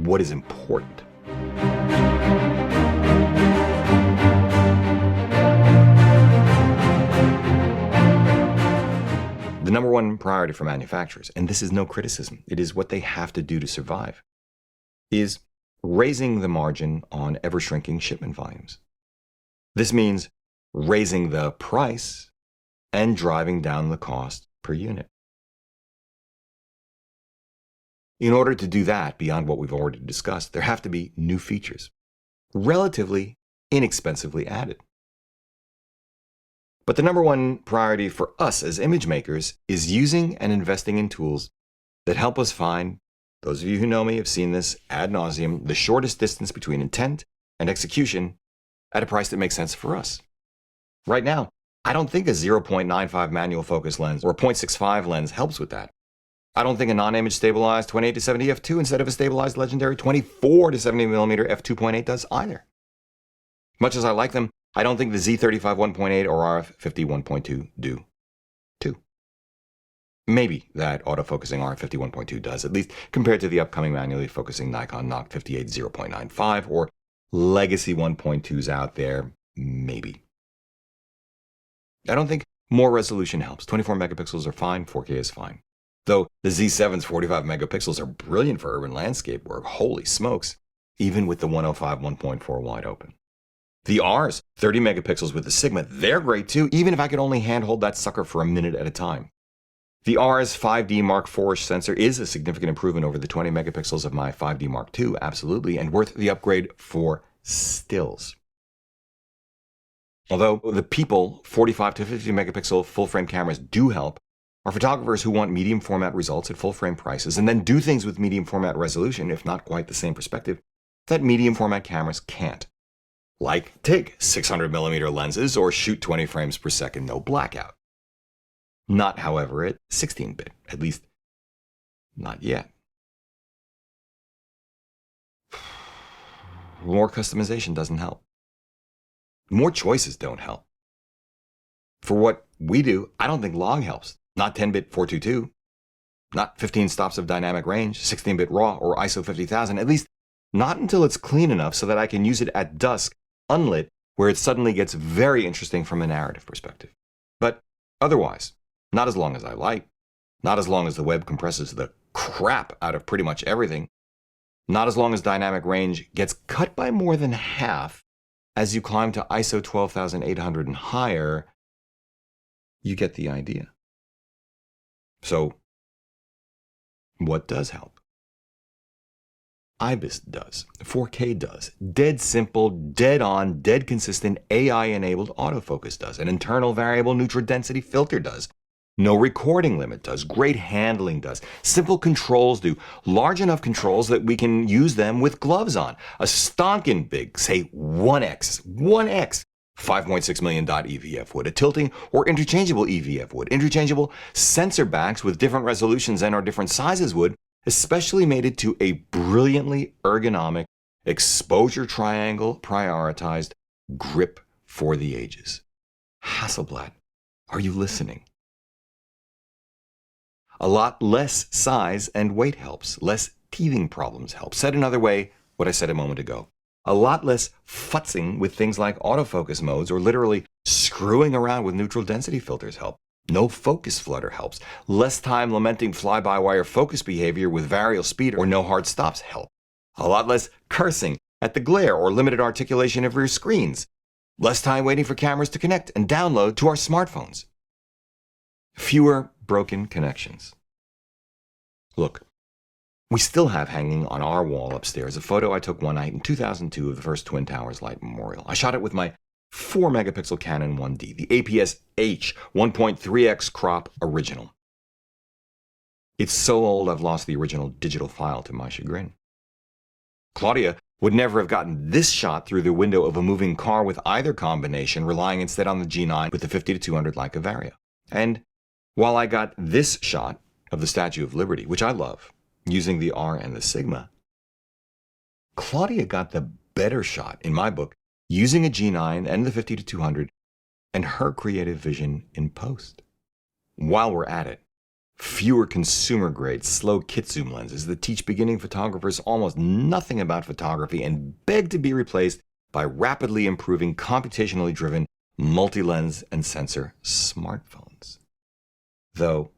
What is important? The number one priority for manufacturers, and this is no criticism, it is what they have to do to survive, is raising the margin on ever-shrinking shipment volumes. This means raising the price and driving down the cost per unit. In order to do that, beyond what we've already discussed, there have to be new features, relatively inexpensively added. But the number one priority for us as image makers is using and investing in tools that help us find, those of you who know me have seen this ad nauseum, the shortest distance between intent and execution at a price that makes sense for us. Right now, I don't think a 0.95 manual focus lens or a 0.65 lens helps with that. I don't think a non-image stabilized 28 to 70 f2 instead of a stabilized legendary 24 to 70mm f2.8 does either. Much as I like them, I don't think the Z35 1.8 or RF50 1.2 do too. Maybe that autofocusing RF50 1.2 does, at least compared to the upcoming manually focusing Nikon NOC 58 0.95 or legacy 1.2s out there, maybe. I don't think more resolution helps. 24 megapixels are fine, 4K is fine. Though the Z7's 45 megapixels are brilliant for urban landscape work, holy smokes, even with the 105 1.4 wide open. The R's 30 megapixels with the Sigma, they're great too, even if I could only handhold that sucker for a minute at a time. The R's 5D Mark IV-ish sensor is a significant improvement over the 20 megapixels of my 5D Mark II, absolutely, and worth the upgrade for stills. Although the people 45 to 50 megapixel full-frame cameras do help, are photographers who want medium format results at full frame prices and then do things with medium format resolution, if not quite the same perspective, that medium format cameras can't. Like take 600mm lenses or shoot 20 frames per second, no blackout. Not, however, at 16-bit, at least not yet. More customization doesn't help. More choices don't help. For what we do, I don't think log helps. Not 10-bit 422, not 15 stops of dynamic range, 16-bit RAW or ISO 50000, at least not until it's clean enough so that I can use it at dusk, unlit, where it suddenly gets very interesting from a narrative perspective. But otherwise, not as long as I like, not as long as the web compresses the crap out of pretty much everything, not as long as dynamic range gets cut by more than half as you climb to ISO 12800 and higher, you get the idea. So, what does help? IBIS does. 4K does. Dead simple, dead on, dead consistent AI-enabled autofocus does. An internal variable neutral density filter does. No recording limit does. Great handling does. Simple controls do. Large enough controls that we can use them with gloves on. A stonkin' big, say 1x. 5.6 million dot EVF wood, a tilting or interchangeable EVF wood, interchangeable sensor backs with different resolutions and or different sizes wood, especially mated to a brilliantly ergonomic exposure triangle prioritized grip for the ages. Hasselblad, are you listening? A lot less size and weight helps, less teething problems help. Said another way, what I said a moment ago. A lot less futzing with things like autofocus modes or literally screwing around with neutral density filters help. No focus flutter helps. Less time lamenting fly-by-wire focus behavior with variable speed or no hard stops help. A lot less cursing at the glare or limited articulation of rear screens. Less time waiting for cameras to connect and download to our smartphones. Fewer broken connections. Look. We still have hanging on our wall upstairs a photo I took one night in 2002 of the first Twin Towers Light Memorial. I shot it with my 4-megapixel Canon 1D, the APS-H 1.3x crop original. It's so old I've lost the original digital file to my chagrin. Claudia would never have gotten this shot through the window of a moving car with either combination, relying instead on the G9 with the 50 to 200 Leica Vario. And while I got this shot, of the Statue of Liberty, which I love, using the R and the Sigma, Claudia got the better shot, in my book, using a G9 and the 50-200 and her creative vision in post. While we're at it, fewer consumer-grade, slow kit zoom lenses that teach beginning photographers almost nothing about photography and beg to be replaced by rapidly improving, computationally driven, multi-lens and sensor smartphones. Though,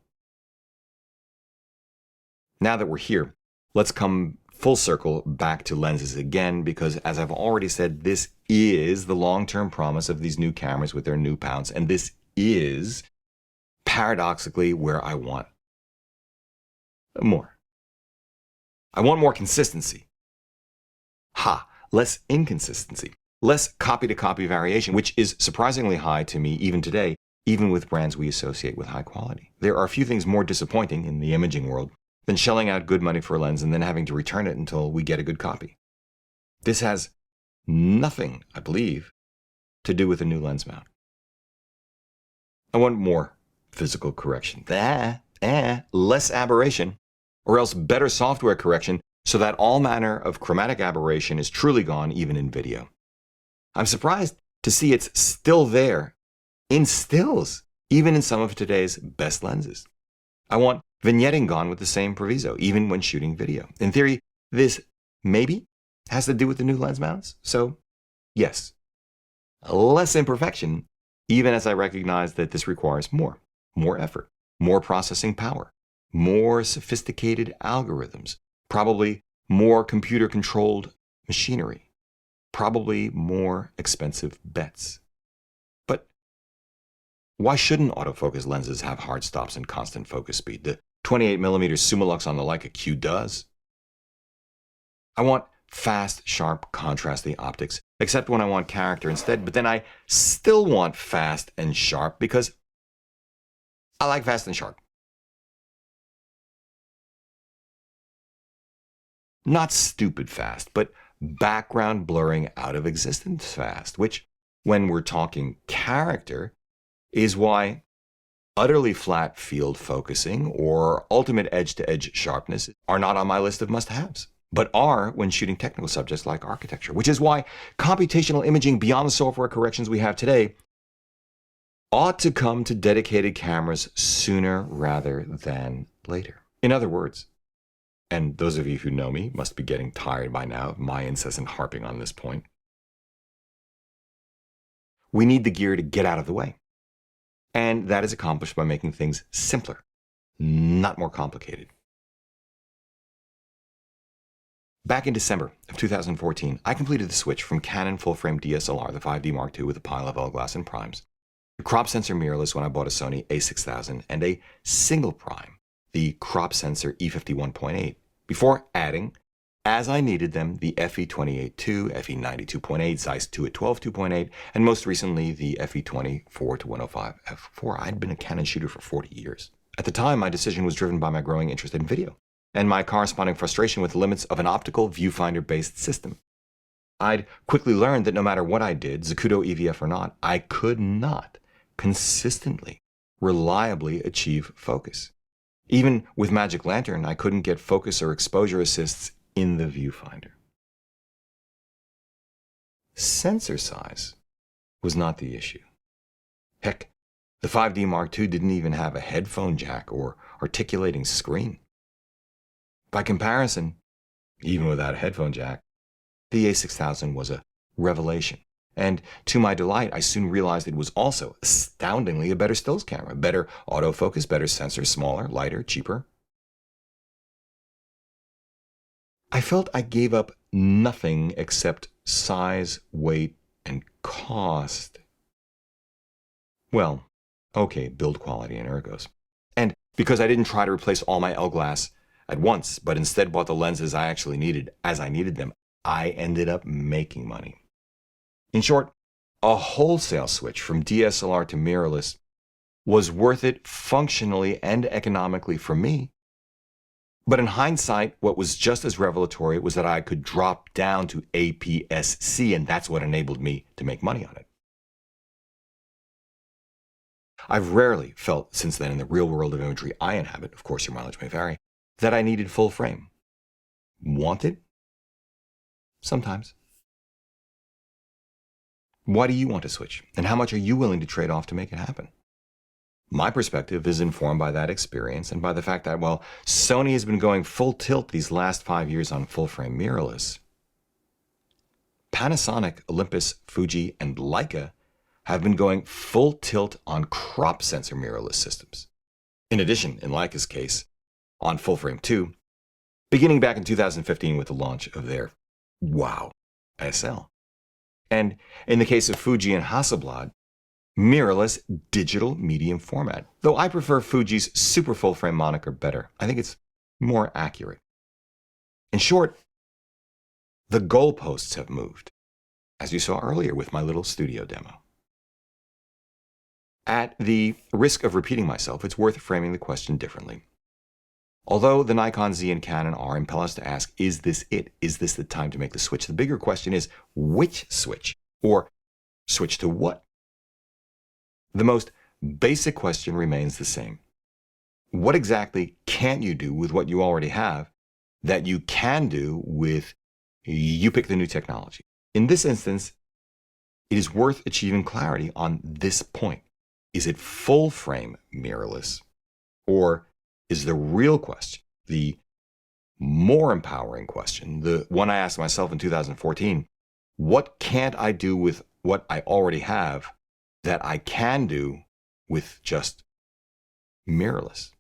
now that we're here, let's come full circle back to lenses again, because as I've already said, this is the long-term promise of these new cameras with their new pounds, and this is paradoxically where I want more. I want more consistency. Less inconsistency. Less copy-to-copy variation, which is surprisingly high to me even today, even with brands we associate with high quality. There are a few things more disappointing in the imaging world than shelling out good money for a lens and then having to return it until we get a good copy. This has nothing, I believe, to do with a new lens mount. I want more physical correction. Less aberration, or else better software correction so that all manner of chromatic aberration is truly gone even in video. I'm surprised to see it's still there in stills, even in some of today's best lenses. I want vignetting gone with the same proviso, even when shooting video. In theory, this maybe has to do with the new lens mounts. So, yes, less imperfection, even as I recognize that this requires more effort, more processing power, more sophisticated algorithms, probably more computer-controlled machinery, probably more expensive bets. But why shouldn't autofocus lenses have hard stops and constant focus speed? The 28mm Summilux on the Leica Q does. I want fast, sharp, contrasty optics, except when I want character instead, but then I still want fast and sharp because I like fast and sharp. Not stupid fast, but background blurring out of existence fast, which, when we're talking character, is why utterly flat field focusing or ultimate edge-to-edge sharpness are not on my list of must-haves, but are when shooting technical subjects like architecture, which is why computational imaging beyond the software corrections we have today ought to come to dedicated cameras sooner rather than later. In other words, and those of you who know me must be getting tired by now of my incessant harping on this point, we need the gear to get out of the way. And that is accomplished by making things simpler, not more complicated. Back in December of 2014, I completed the switch from Canon full-frame DSLR, the 5D Mark II with a pile of L-glass and primes, to crop sensor mirrorless when I bought a Sony a6000 and a single prime, the crop sensor E51.8, before adding, as I needed them, the FE28-2, FE92.8, Zeiss 2 at 12-2.8, and most recently the FE24-105 f4. I'd been a Canon shooter for 40 years. At the time, my decision was driven by my growing interest in video, and my corresponding frustration with the limits of an optical viewfinder-based system. I'd quickly learned that no matter what I did, Zacuto EVF or not, I could not consistently, reliably achieve focus. Even with Magic Lantern, I couldn't get focus or exposure assists in the viewfinder. Sensor size was not the issue. Heck, the 5D Mark II didn't even have a headphone jack or articulating screen. By comparison, even without a headphone jack, the a6000 was a revelation. And to my delight, I soon realized it was also astoundingly a better stills camera, better autofocus, better sensor, smaller, lighter, cheaper. I felt I gave up nothing except size, weight, and cost. Well, okay, build quality and ergos. And because I didn't try to replace all my L-glass at once, but instead bought the lenses I actually needed as I needed them, I ended up making money. In short, a wholesale switch from DSLR to mirrorless was worth it functionally and economically for me. But in hindsight, what was just as revelatory was that I could drop down to APS-C, and that's what enabled me to make money on it. I've rarely felt since then in the real world of imagery I inhabit, of course your mileage may vary, that I needed full frame. Want it? Sometimes. Why do you want to switch? And how much are you willing to trade off to make it happen? My perspective is informed by that experience and by the fact that while Sony has been going full tilt these last 5 years on full-frame mirrorless, Panasonic, Olympus, Fuji, and Leica have been going full tilt on crop sensor mirrorless systems. In addition, in Leica's case, on full-frame too, beginning back in 2015 with the launch of their Wow SL. And in the case of Fuji and Hasselblad, mirrorless digital medium format. Though I prefer Fuji's super full frame moniker better. I think it's more accurate. In short, the goalposts have moved, as you saw earlier with my little studio demo. At the risk of repeating myself, it's worth framing the question differently. Although the Nikon Z and Canon R impel us to ask, is this it? Is this the time to make the switch? The bigger question is, which switch? Or switch to what? The most basic question remains the same. What exactly can't you do with what you already have that you can do with you pick the new technology? In this instance, it is worth achieving clarity on this point. Is it full frame mirrorless? Or is the real question, the more empowering question, the one I asked myself in 2014, what can't I do with what I already have that I can do with just mirrorless?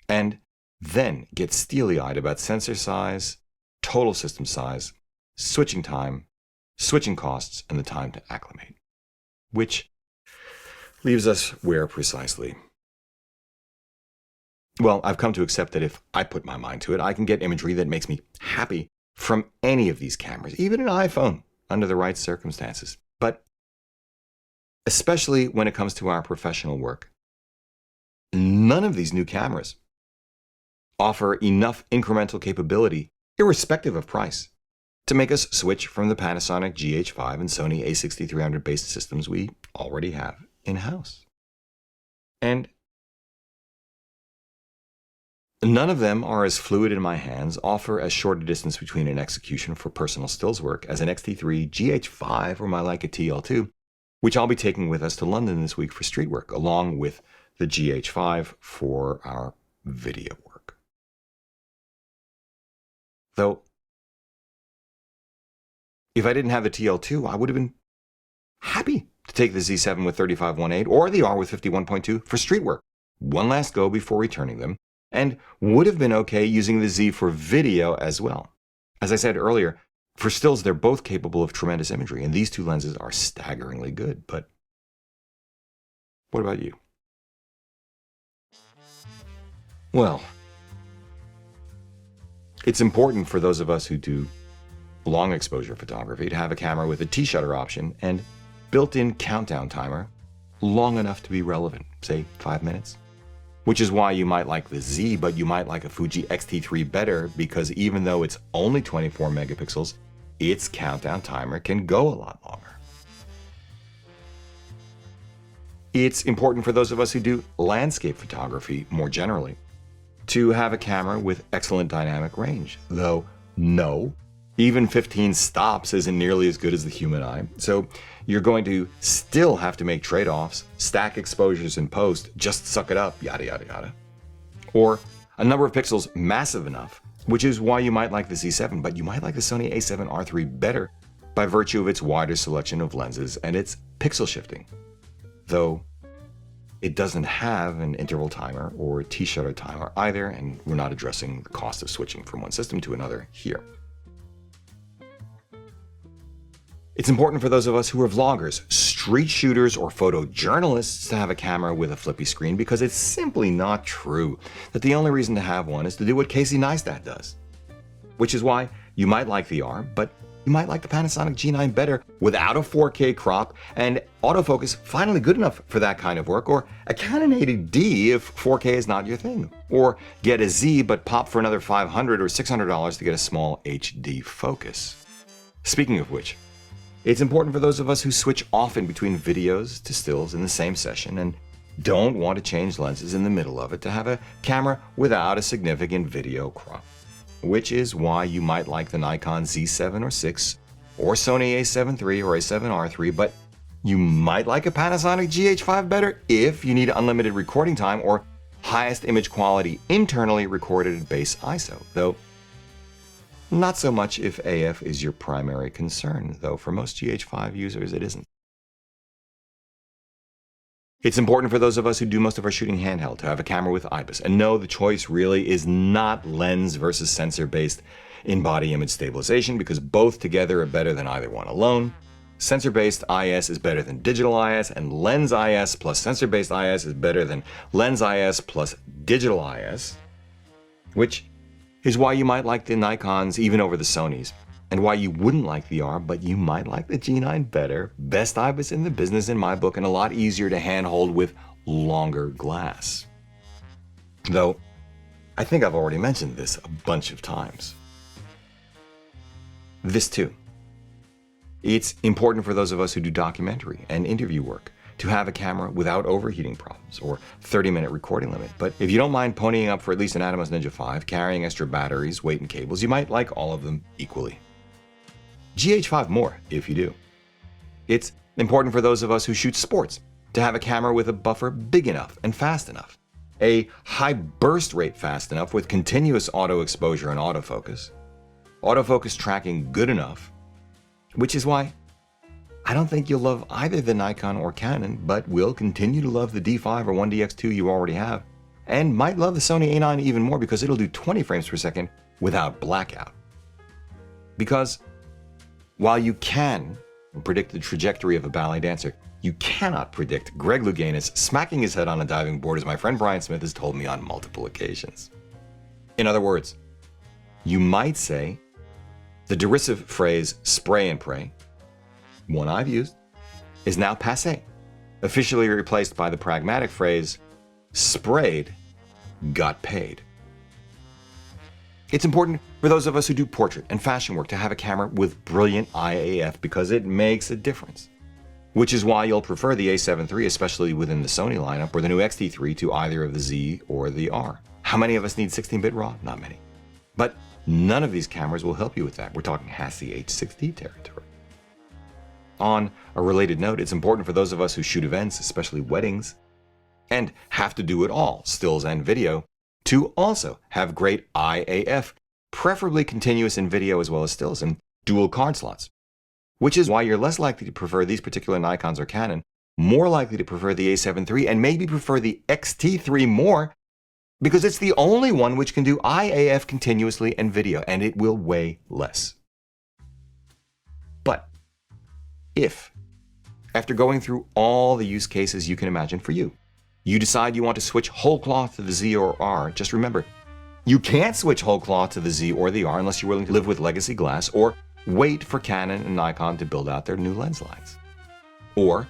And then get steely-eyed about sensor size, total system size, switching time, switching costs, and the time to acclimate. Which leaves us where precisely? Well, I've come to accept that if I put my mind to it, I can get imagery that makes me happy from any of these cameras, even an iPhone, under the right circumstances. But especially when it comes to our professional work, none of these new cameras offer enough incremental capability, irrespective of price, to make us switch from the Panasonic GH5 and Sony a6300 based systems we already have in-house. And none of them are as fluid in my hands, offer as short a distance between an execution for personal stills work as an X-T3, GH5, or my Leica TL2, which I'll be taking with us to London this week for street work, along with the GH5 for our video work. Though, if I didn't have the TL2, I would have been happy to take the Z7 with 35-1.8 or the R with 51.2 for street work. One last go before returning them, and would have been okay using the Z for video as well. As I said earlier, for stills, they're both capable of tremendous imagery, and these two lenses are staggeringly good. But what about you? Well, it's important for those of us who do long exposure photography to have a camera with a T-shutter option and built-in countdown timer long enough to be relevant, say 5 minutes. Which is why you might like the Z, but you might like a Fuji X-T3 better, because even though it's only 24 megapixels, its countdown timer can go a lot longer. It's important for those of us who do landscape photography more generally to have a camera with excellent dynamic range, though no, even 15 stops isn't nearly as good as the human eye. So you're going to still have to make trade-offs, stack exposures in post, just suck it up, yada, yada, yada. Or a number of pixels massive enough, which is why you might like the Z7, but you might like the Sony a7R3 better by virtue of its wider selection of lenses and its pixel shifting. Though it doesn't have an interval timer or T-shutter timer either, and we're not addressing the cost of switching from one system to another here. It's important for those of us who are vloggers, street shooters, or photojournalists to have a camera with a flippy screen, because it's simply not true that the only reason to have one is to do what Casey Neistat does. Which is why you might like the R, but you might like the Panasonic G9 better without a 4K crop and autofocus finally good enough for that kind of work, or a Canon 80D if 4K is not your thing, or get a Z but pop for another $500 or $600 to get a small HD focus. Speaking of which, It's important for those of us who switch often between videos to stills in the same session and don't want to change lenses in the middle of it to have a camera without a significant video crop, which is why you might like the Nikon Z7 or 6 or Sony a7 III or a7R III, but you might like a Panasonic GH5 better if you need unlimited recording time or highest image quality internally recorded at base ISO, though not so much if AF is your primary concern, though for most GH5 users it isn't. It's important for those of us who do most of our shooting handheld to have a camera with IBIS, and no, the choice really is not lens versus sensor-based in-body image stabilization, because both together are better than either one alone. Sensor-based IS is better than digital IS, and lens IS plus sensor-based IS is better than lens IS plus digital IS, which is why you might like the Nikons even over the Sonys, and why you wouldn't like the R, but you might like the G9 better. Best IBIS in the business in my book, and a lot easier to handhold with longer glass. Though, I think I've already mentioned this a bunch of times. This too. It's important for those of us who do documentary and interview work to have a camera without overheating problems or 30-minute recording limit. But if you don't mind ponying up for at least an Atomos Ninja 5, carrying extra batteries, weight, and cables, you might like all of them equally. GH5 more if you do. It's important for those of us who shoot sports to have a camera with a buffer big enough and fast enough, a high burst rate fast enough with continuous auto exposure and autofocus tracking good enough, which is why I don't think you'll love either the Nikon or Canon, but will continue to love the D5 or 1DX2 you already have, and might love the Sony A9 even more because it'll do 20 frames per second without blackout. Because while you can predict the trajectory of a ballet dancer, you cannot predict Greg Louganis smacking his head on a diving board, as my friend Brian Smith has told me on multiple occasions. In other words, you might say the derisive phrase spray and pray, one I've used, is now passé, officially replaced by the pragmatic phrase sprayed, got paid. It's important for those of us who do portrait and fashion work to have a camera with brilliant IAF because it makes a difference, which is why you'll prefer the a7 III, especially within the Sony lineup, or the new X-T3 to either of the Z or the R. How many of us need 16-bit RAW? Not many. But none of these cameras will help you with that. We're talking HASI H6D territory. On a related note, it's important for those of us who shoot events, especially weddings, and have to do it all, stills and video, to also have great IAF, preferably continuous in video as well as stills, and dual card slots. Which is why you're less likely to prefer these particular Nikons or Canon, more likely to prefer the a7 III, and maybe prefer the X-T3 more, because it's the only one which can do IAF continuously and video, and it will weigh less. But if, after going through all the use cases you can imagine for you, you decide you want to switch whole cloth to the Z or R, just remember, you can't switch whole cloth to the Z or the R unless you're willing to live with legacy glass or wait for Canon and Nikon to build out their new lens lines. Or,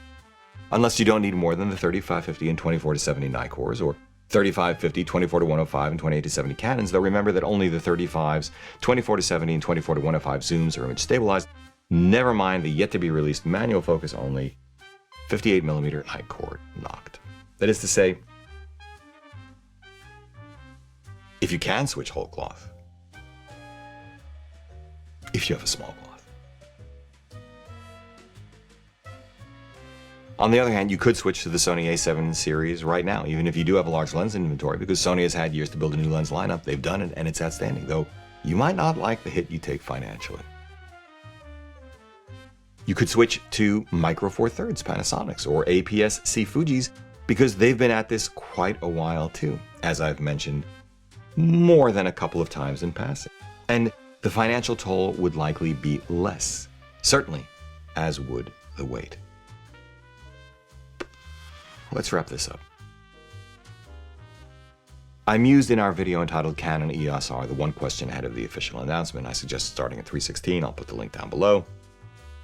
unless you don't need more than the 35-50 and 24-70 Nikors, or 35-50, 24-105, and 28-70 Canons, though remember that only the 35s, 24-70, and 24-105 zooms are image stabilized, never mind the yet-to-be-released manual focus only 58mm Nikkor Noct. That is to say, if you can switch whole cloth, if you have a small cloth. On the other hand, you could switch to the Sony a7 series right now, even if you do have a large lens inventory, because Sony has had years to build a new lens lineup. They've done it, and it's outstanding, though you might not like the hit you take financially. You could switch to Micro Four Thirds Panasonics or APS-C Fujis, because they've been at this quite a while too, as I've mentioned more than a couple of times in passing. And the financial toll would likely be less, certainly, as would the weight. Let's wrap this up. I mused in our video entitled Canon EOS R, the one question ahead of the official announcement. I suggest starting at 316, I'll put the link down below,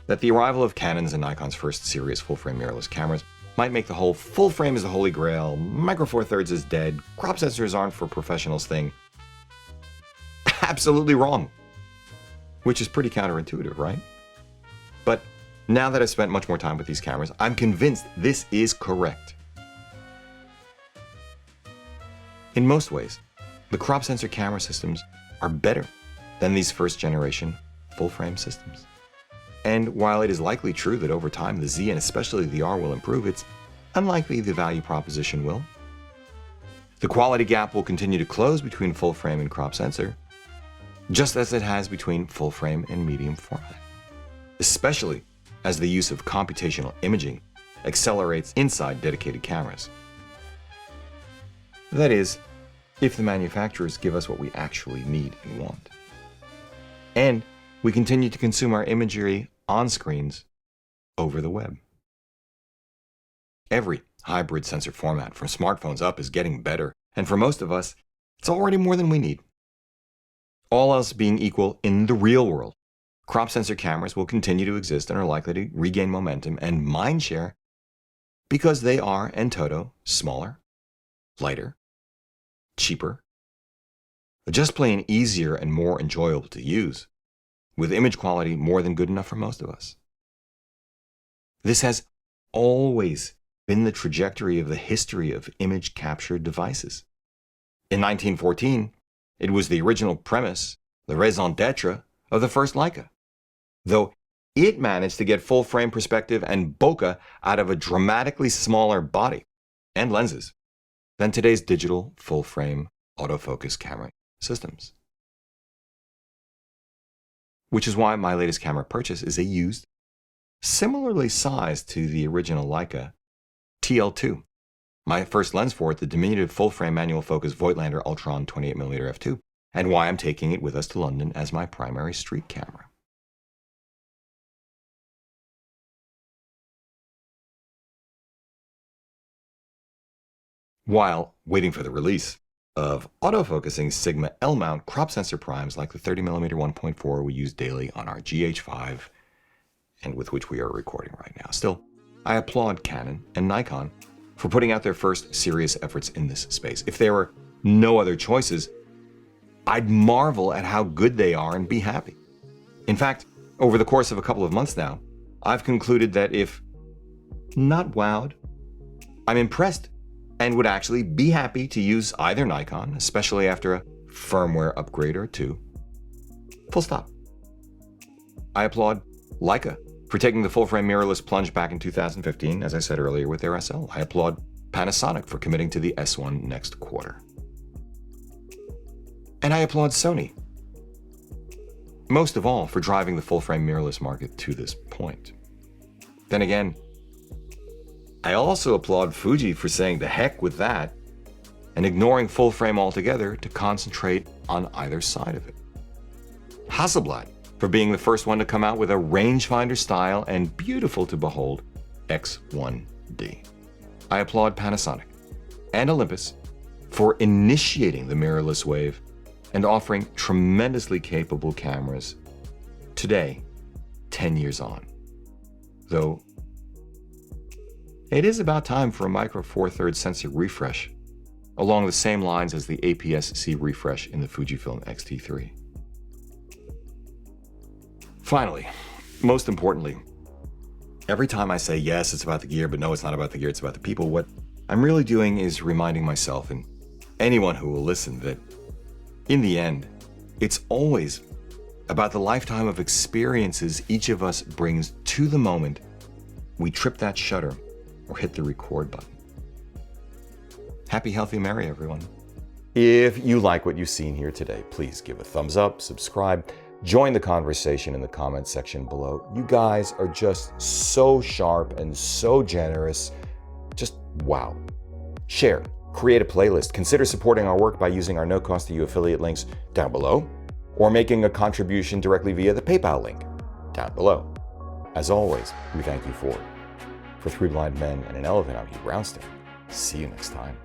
that the arrival of Canon's and Nikon's first serious full-frame mirrorless cameras might make the whole full frame is the holy grail, Micro Four Thirds is dead, crop sensors aren't for professionals thing. Absolutely wrong. Which is pretty counterintuitive, right? But Now that I've spent much more time with these cameras, I'm convinced this is correct. In most ways, the crop sensor camera systems are better than these first generation full-frame systems. And while it is likely true that over time the Z and especially the R will improve, it's unlikely the value proposition will. The quality gap will continue to close between full-frame and crop sensor, just as it has between full-frame and medium format, especially as the use of computational imaging accelerates inside dedicated cameras. That is, if the manufacturers give us what we actually need and want. And we continue to consume our imagery on screens over the web. Every hybrid sensor format from smartphones up is getting better, and for most of us, it's already more than we need. All else being equal in the real world, crop sensor cameras will continue to exist and are likely to regain momentum and mindshare because they are, en toto, smaller, lighter, cheaper, just plain easier and more enjoyable to use, with image quality more than good enough for most of us. This has always been the trajectory of the history of image capture devices. In 1914, it was the original premise, the raison d'etre, of the first Leica, though it managed to get full-frame perspective and bokeh out of a dramatically smaller body and lenses than today's digital full-frame autofocus camera systems. Which is why my latest camera purchase is a used, similarly sized to the original Leica TL2. My first lens for it, the diminutive full-frame manual focus Voigtlander Ultron 28mm f2, and why I'm taking it with us to London as my primary street camera. While waiting for the release of autofocusing Sigma L-mount crop sensor primes like the 30mm 1.4 we use daily on our GH5 and with which we are recording right now. Still, I applaud Canon and Nikon for putting out their first serious efforts in this space. If there were no other choices, I'd marvel at how good they are and be happy. In fact, over the course of a couple of months now, I've concluded that if not wowed, I'm impressed and would actually be happy to use either Nikon, especially after a firmware upgrade or two. Full stop. I applaud Leica for taking the full-frame mirrorless plunge back in 2015, as I said earlier, with their SL. I applaud Panasonic for committing to the S1 next quarter. And I applaud Sony, most of all, for driving the full-frame mirrorless market to this point. Then again, I also applaud Fuji for saying the heck with that and ignoring full frame altogether to concentrate on either side of it. Hasselblad for being the first one to come out with a rangefinder style and beautiful to behold X1D. I applaud Panasonic and Olympus for initiating the mirrorless wave and offering tremendously capable cameras today, 10 years on. Though it is about time for a micro four thirds sensor refresh, along the same lines as the APS-C refresh in the FujiFilm X-T3. Finally, most importantly, every time I say yes, it's about the gear, but no, it's not about the gear, it's about the people, what I'm really doing is reminding myself and anyone who will listen that in the end, it's always about the lifetime of experiences each of us brings to the moment we trip that shutter or hit the record button. Happy, healthy, merry, everyone. If you like what you've seen here today, please give a thumbs up, subscribe, join the conversation in the comments section below. You guys are just so sharp and so generous. Just wow. Share, create a playlist, consider supporting our work by using our no-cost-to-you affiliate links down below, or making a contribution directly via the PayPal link down below. As always, we thank you for it. For Three Blind Men and an Elephant, I'm Hugh Brownstein. See you next time.